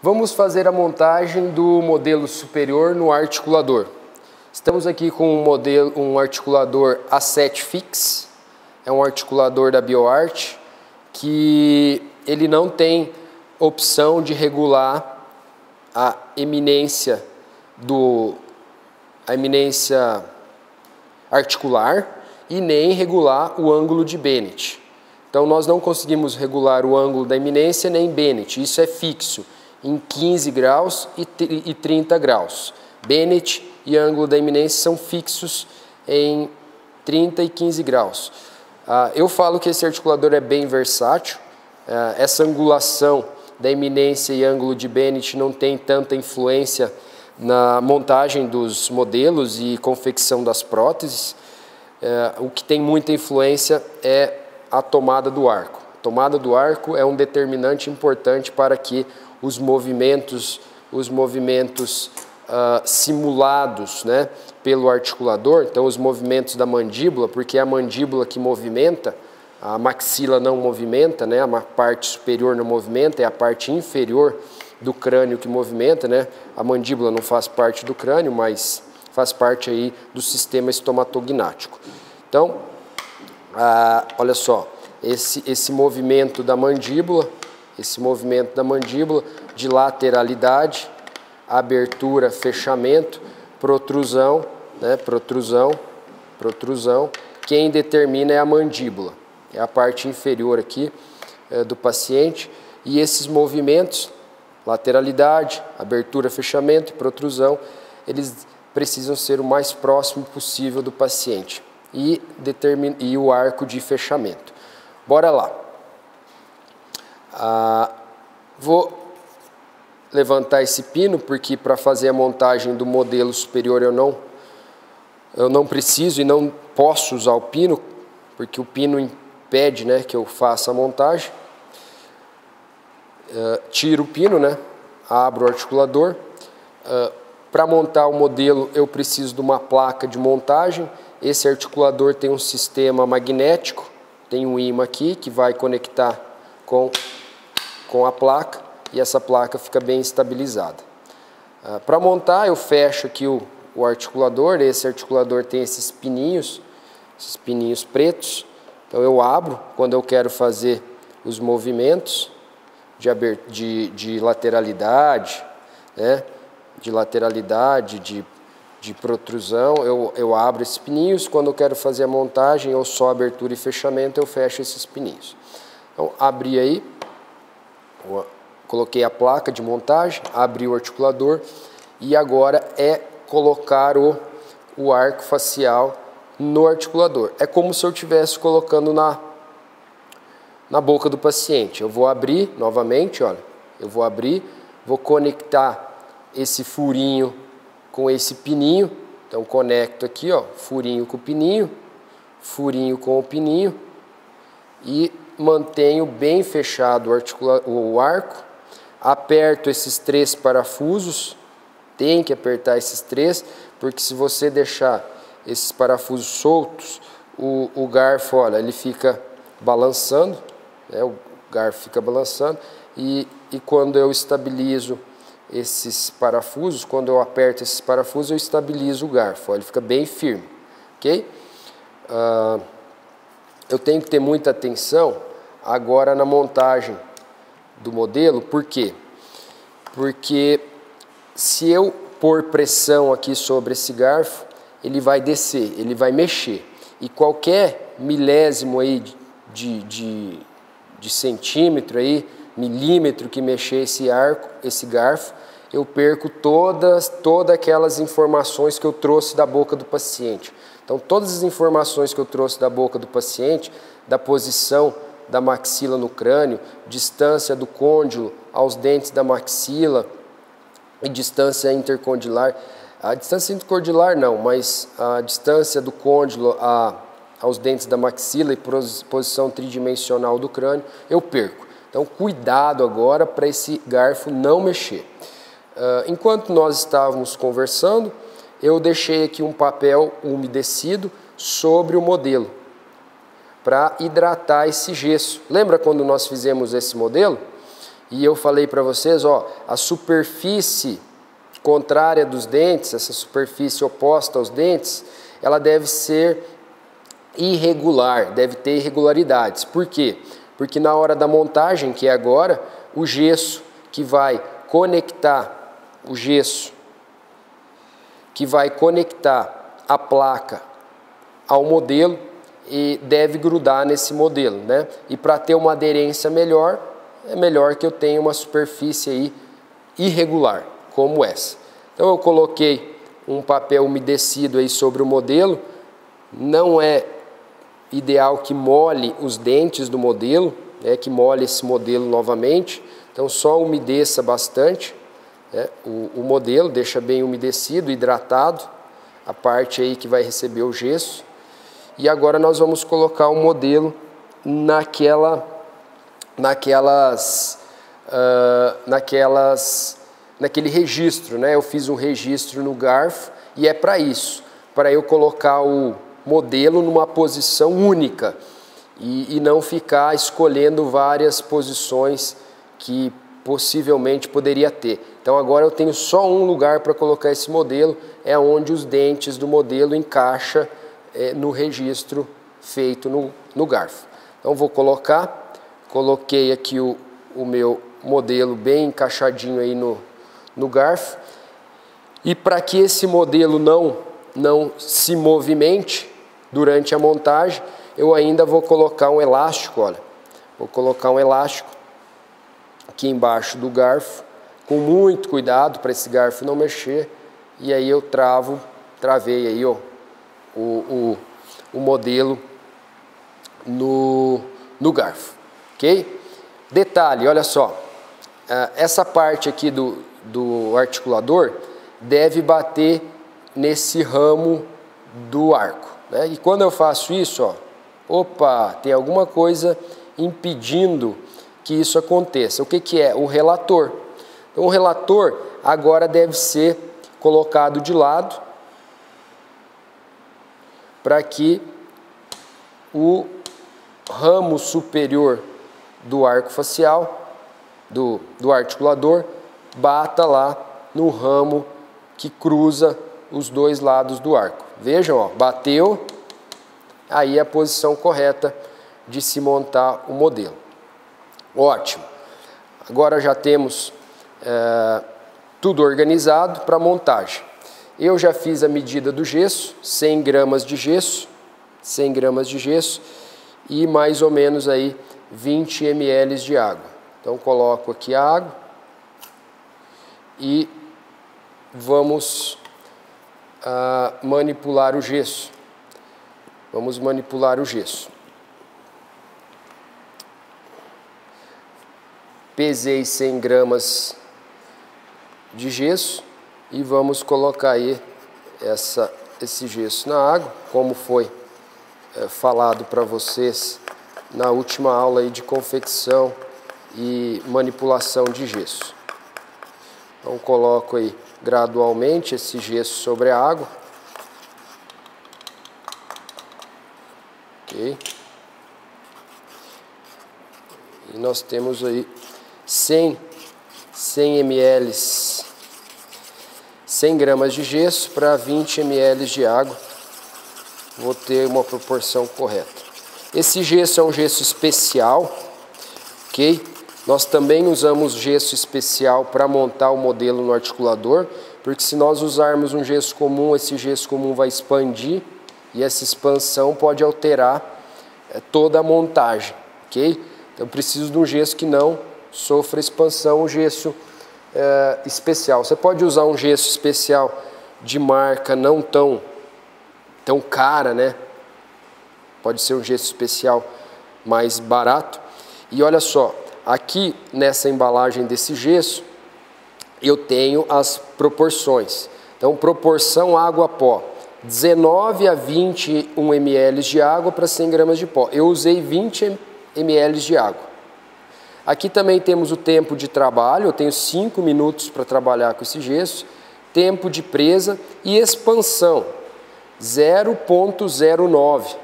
Vamos fazer a montagem do modelo superior no articulador. Estamos aqui com um articulador A7 Fix, é um articulador da BioArt que ele não tem opção de regular a eminência articular e nem regular o ângulo de Bennett. Então nós não conseguimos regular o ângulo da eminência nem Bennett, isso é fixo em 15 graus e 30 graus. Bennett e ângulo da eminência são fixos em 30 e 15 graus. Eu falo que esse articulador é bem versátil, essa angulação da eminência e ângulo de Bennett não tem tanta influência na montagem dos modelos e confecção das próteses. O que tem muita influência é a tomada do arco. A tomada do arco é um determinante importante para que os movimentos simulados, né, pelo articulador, então os movimentos da mandíbula, porque é a mandíbula que movimenta, a maxila não movimenta, né, a parte superior não movimenta, é a parte inferior do crânio que movimenta, né? A mandíbula não faz parte do crânio, mas faz parte aí do sistema estomatognático. Então, olha só, esse movimento da mandíbula, de lateralidade, abertura, fechamento, protrusão, né? Protrusão, quem determina é a mandíbula, é a parte inferior aqui do paciente, e esses movimentos, lateralidade, abertura, fechamento e protrusão, eles precisam ser o mais próximo possível do paciente e o arco de fechamento. Bora lá. Vou levantar esse pino porque para fazer a montagem do modelo superior eu não preciso e não posso usar o pino, porque o pino impede, né, que eu faça a montagem. Tiro o pino, né? Abro o articulador. Para montar o modelo eu preciso de uma placa de montagem. Esse articulador tem um sistema magnético, tem um ímã aqui que vai conectar com a placa e essa placa fica bem estabilizada. Para montar eu fecho aqui o articulador. Esse articulador tem esses pininhos pretos. Então eu abro quando eu quero fazer os movimentos de lateralidade, né? De protrusão, eu abro esses pininhos. Quando eu quero fazer a montagem, ou só abertura e fechamento, eu fecho esses pininhos. Então, abri aí, coloquei a placa de montagem, abri o articulador e agora é colocar o arco facial no articulador. É como se eu estivesse colocando na boca do paciente. Eu vou abrir novamente, olha, vou conectar esse furinho com esse pininho. Então conecto aqui, ó, furinho com o pininho com o pininho e mantenho bem fechado o arco. Aperto esses 3 parafusos, tem que apertar esses 3, porque se você deixar esses parafusos soltos, o garfo, olha, ele fica balançando. O garfo fica balançando e quando eu estabilizo esses parafusos, quando eu aperto esses parafusos, eu estabilizo o garfo, ele fica bem firme, ok? Eu tenho que ter muita atenção agora na montagem do modelo. Por quê? Porque se eu pôr pressão aqui sobre esse garfo, ele vai descer, ele vai mexer, e qualquer milésimo aí de centímetro aí, milímetro que mexer esse garfo, eu perco todas aquelas informações que eu trouxe da boca do paciente. Então todas as informações que eu trouxe da boca do paciente, da posição da maxila no crânio, distância do côndilo aos dentes da maxila e distância intercondilar. A distância intercondilar não, mas a distância do côndilo aos dentes da maxila e posição tridimensional do crânio, eu perco. Então, cuidado agora para esse garfo não mexer. Enquanto nós estávamos conversando, eu deixei aqui um papel umedecido sobre o modelo para hidratar esse gesso. Lembra quando nós fizemos esse modelo? E eu falei para vocês, ó, a superfície contrária dos dentes, essa superfície oposta aos dentes, ela deve ser irregular, deve ter irregularidades. Por quê? Porque na hora da montagem, que é agora, o gesso que vai conectar a placa ao modelo e deve grudar nesse modelo, né? E para ter uma aderência melhor, é melhor que eu tenha uma superfície aí irregular, como essa. Então eu coloquei um papel umedecido aí sobre o modelo. Não é ideal que molhe os dentes do modelo, né, que molhe esse modelo novamente. Então só umedeça bastante, né, o modelo, deixa bem umedecido, hidratado, a parte aí que vai receber o gesso. E agora nós vamos colocar o modelo naquele registro, né? Eu fiz um registro no garfo e é para isso, para eu colocar o modelo numa posição única e não ficar escolhendo várias posições que possivelmente poderia ter. Então agora eu tenho só um lugar para colocar esse modelo, é onde os dentes do modelo encaixam no registro feito no garfo. Então vou coloquei aqui o meu modelo bem encaixadinho aí no garfo. E para que esse modelo não se movimente durante a montagem, eu ainda vou colocar um elástico, olha. Vou colocar um elástico aqui embaixo do garfo, com muito cuidado para esse garfo não mexer. E aí eu travei aí, ó, o modelo no garfo, ok? Detalhe, olha só, essa parte aqui do articulador deve bater nesse ramo do arco, né? E quando eu faço isso, ó, opa, tem alguma coisa impedindo que isso aconteça. O que é? O relator. Então o relator agora deve ser colocado de lado para que o ramo superior do arco facial, do articulador, bata lá no ramo que cruza os dois lados do arco. Vejam, ó, bateu, aí é a posição correta de se montar o modelo. Ótimo. Agora já temos tudo organizado para montagem. Eu já fiz a medida do gesso, 100 gramas de gesso, e mais ou menos aí 20 ml de água. Então coloco aqui a água e vamos manipular o gesso. Vamos manipular o gesso. Pesei 100 gramas de gesso e vamos colocar aí esse gesso na água, como foi falado para vocês na última aula aí de confecção e manipulação de gesso. Então coloco aí gradualmente esse gesso sobre a água. Ok. E nós temos aí 100 ml, 100 gramas de gesso para 20 ml de água. Vou ter uma proporção correta. Esse gesso é um gesso especial, ok? Nós também usamos gesso especial para montar o modelo no articulador, porque se nós usarmos um gesso comum, esse gesso comum vai expandir e essa expansão pode alterar toda a montagem, ok? Então eu preciso de um gesso que não sofra expansão, um gesso especial. Você pode usar um gesso especial de marca não tão cara, né? Pode ser um gesso especial mais barato. E olha só, aqui nessa embalagem desse gesso, eu tenho as proporções. Então, proporção água-pó, 19 a 21 ml de água para 100 gramas de pó. Eu usei 20 ml de água. Aqui também temos o tempo de trabalho, eu tenho 5 minutos para trabalhar com esse gesso. Tempo de presa e expansão, 0,09.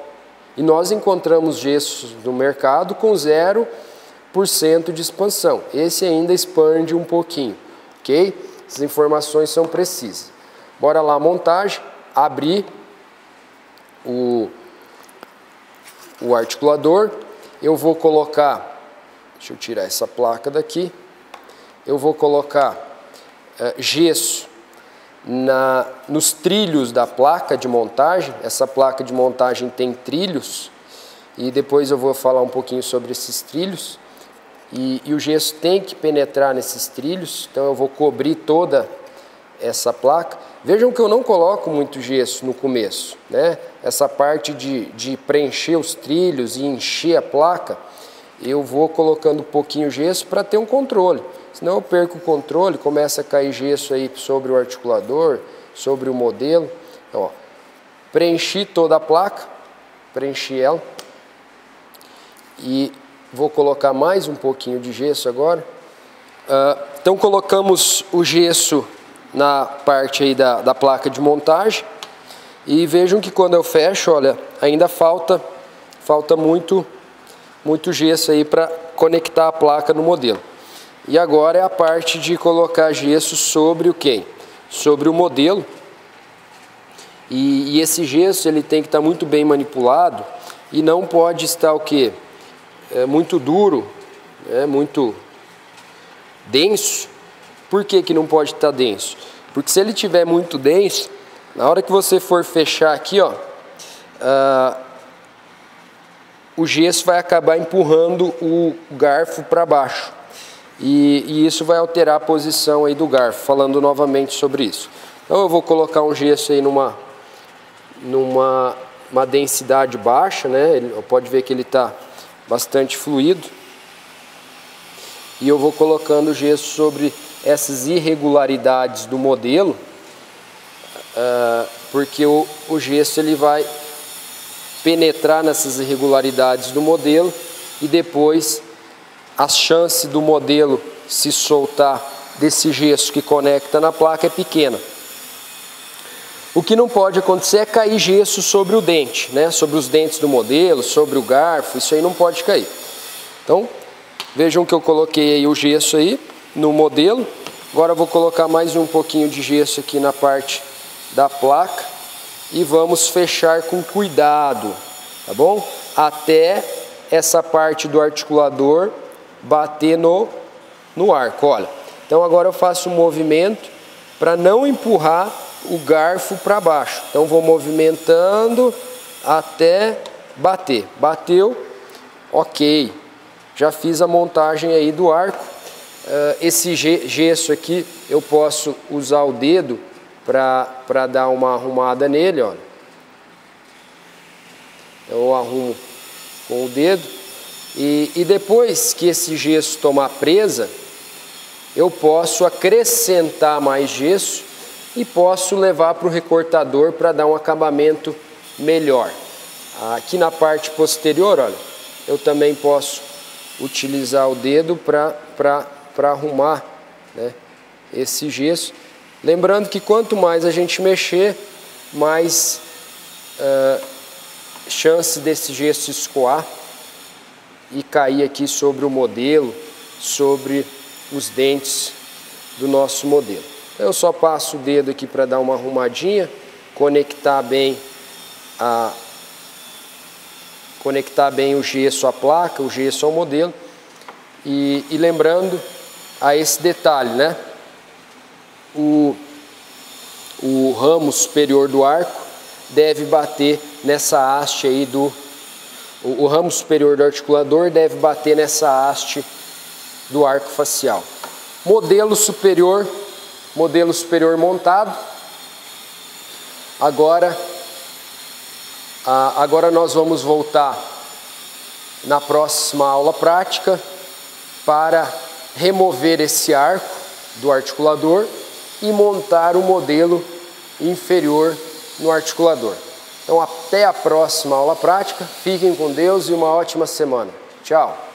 E nós encontramos gessos no mercado com 0,09 20% de expansão. Esse ainda expande um pouquinho, ok? Essas informações são precisas. Bora lá, montagem, abrir o articulador. Eu vou colocar, deixa eu tirar essa placa daqui, eu vou colocar gesso nos trilhos da placa de montagem. Essa placa de montagem tem trilhos e depois eu vou falar um pouquinho sobre esses trilhos. E o gesso tem que penetrar nesses trilhos, então eu vou cobrir toda essa placa. Vejam que eu não coloco muito gesso no começo, né? Essa parte de preencher os trilhos e encher a placa, eu vou colocando um pouquinho gesso para ter um controle. Senão eu perco o controle, começa a cair gesso aí sobre o articulador, sobre o modelo. Então, ó, preenchi toda a placa, preenchi ela e vou colocar mais um pouquinho de gesso agora. Então colocamos o gesso na parte aí da placa de montagem e vejam que quando eu fecho, olha, ainda falta muito gesso aí para conectar a placa no modelo. E agora é a parte de colocar gesso sobre o quê? Sobre o modelo. E esse gesso ele tem que estar muito bem manipulado e não pode estar o quê? Muito duro, muito denso. Por que não pode estar denso? Porque se ele tiver muito denso, na hora que você for fechar aqui, ó, o gesso vai acabar empurrando o garfo para baixo. E isso vai alterar a posição aí do garfo, falando novamente sobre isso. Então eu vou colocar um gesso aí numa densidade baixa, né? Pode ver que ele está bastante fluido. E eu vou colocando gesso sobre essas irregularidades do modelo, porque o gesso ele vai penetrar nessas irregularidades do modelo e depois as chances do modelo se soltar desse gesso que conecta na placa é pequena. O que não pode acontecer é cair gesso sobre o dente, né? Sobre os dentes do modelo, sobre o garfo, isso aí não pode cair. Então, vejam que eu coloquei aí o gesso aí no modelo. Agora eu vou colocar mais um pouquinho de gesso aqui na parte da placa e vamos fechar com cuidado, tá bom? Até essa parte do articulador bater no arco, olha. Então agora eu faço um movimento para não empurrar o garfo para baixo. Então vou movimentando até bater. Bateu, ok. Já fiz a montagem aí do arco. Esse gesso aqui eu posso usar o dedo para dar uma arrumada nele, olha. Eu arrumo com o dedo. E depois que esse gesso tomar presa, eu posso acrescentar mais gesso e posso levar para o recortador para dar um acabamento melhor. Aqui na parte posterior, olha, eu também posso utilizar o dedo para arrumar, né, esse gesso. Lembrando que quanto mais a gente mexer, mais chance desse gesso escoar e cair aqui sobre o modelo, sobre os dentes do nosso modelo. Eu só passo o dedo aqui para dar uma arrumadinha, conectar bem o gesso à placa, o gesso ao modelo. E lembrando a esse detalhe, né? O ramo superior do arco deve bater nessa haste aí o ramo superior do articulador deve bater nessa haste do arco facial. Modelo superior montado. Agora nós vamos voltar na próxima aula prática para remover esse arco do articulador e montar o modelo inferior no articulador. Então até a próxima aula prática, fiquem com Deus e uma ótima semana. Tchau!